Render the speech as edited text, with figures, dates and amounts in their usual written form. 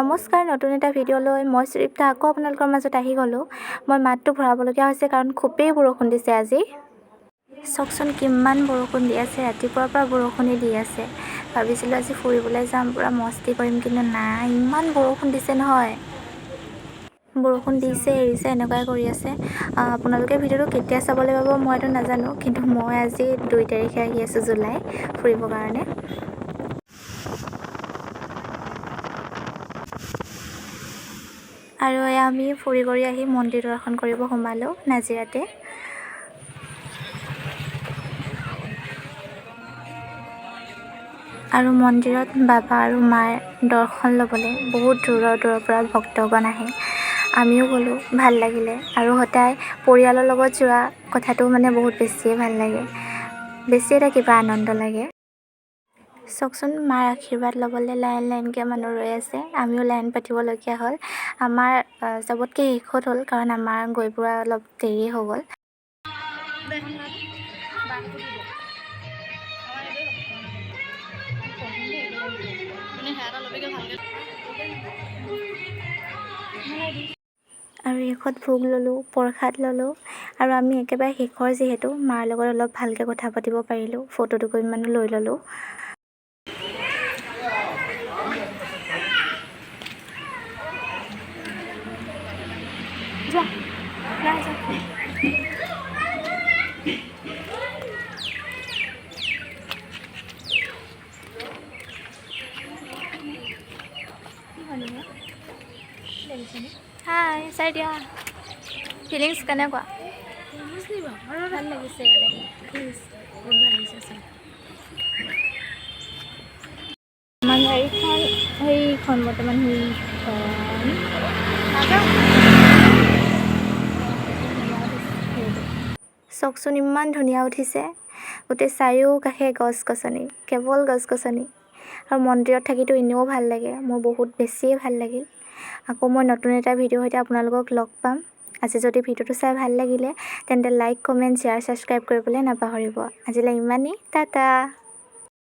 নমস্কাৰ, নতুন এটা ভিডিঅ'লৈ মই সুদীপ্তা আকৌ আপোনালোকৰ মাজত আহি গ'লোঁ। মই মাতটো ভৰাবলগীয়া হৈছে কাৰণ খুবেই বৰষুণ দিছে আজি। চাওকচোন কিমান বৰষুণ দি আছে, ৰাতিপুৱাৰ পৰা বৰষুণেই দি আছে। ভাবিছিলোঁ আজি ফুৰিবলৈ যাম, পূৰা মস্তি কৰিম, কিন্তু নাই, ইমান বৰষুণ দিছে নহয়। বৰষুণ দিছে এৰিছে এনেকুৱাই কৰি আছে। আপোনালোকে ভিডিঅ'টো কেতিয়া চাবলৈ পাব মইতো নাজানো, কিন্তু মই আজি 2 তাৰিখে আহি আছোঁ জুলাই ফুৰিবৰ কাৰণে। আৰু এয়া আমি ফুৰি কৰি আহি মন্দিৰ দৰ্শন কৰিব সোমালোঁ নাজিৰাতে। আৰু মন্দিৰত বাবা আৰু মাৰ দৰ্শন ল'বলৈ বহুত দূৰৰ পৰা ভক্তগণ আহে। আমিও গ'লোঁ, ভাল লাগিলে। আৰু সদায় পৰিয়ালৰ লগত যোৱা কথাটো মানে বহুত বেছিয়ে ভাল লাগে, বেছি এটা কিবা আনন্দ লাগে। চাওকচোন মাৰ আশীৰ্বাদ ল'বলৈ লাইনকৈ মানুহ ৰৈ আছে। আমিও লাইন পাতিবলগীয়া হ'ল। আমাৰ চবতকৈ শেষত হ'ল, কাৰণ আমাৰ গৈ পোৱা অলপ দেৰি হৈ গ'ল। আৰু শেষত ভোগ ল'লোঁ, প্ৰসাদ ল'লোঁ। আৰু আমি একেবাৰে শেষৰ যিহেতু মাৰ লগত অলপ ভালকৈ কথা পাতিব পাৰিলোঁ, ফটো দুকপিমানো লৈ ল'লোঁ। হাই চাই দিয়া, ফিলিংছ কেনেকুৱা? ভাল লাগিছে। আমাৰ সেইখন বৰ্তমান চাওকচোন ইমান ধুনীয়া উঠিছে। গোটেই চাৰিওকাষে গছ-গছনি, কেৱল গছ-গছনি। আৰু মন্দিৰত থাকিতো এনেও ভাল লাগে, মোৰ বহুত বেছিয়ে ভাল লাগিল। আকৌ মই নতুন এটা ভিডিঅ'ৰ সৈতে আপোনালোকক লগ পাম। আজি যদি ভিডিঅ'টো চাই ভাল লাগিলে তেন্তে লাইক, কমেণ্ট, শ্বেয়াৰ, ছাবস্ক্ৰাইব কৰিবলৈ নাপাহৰিব। আজিলৈ ইমানেই, টাটা।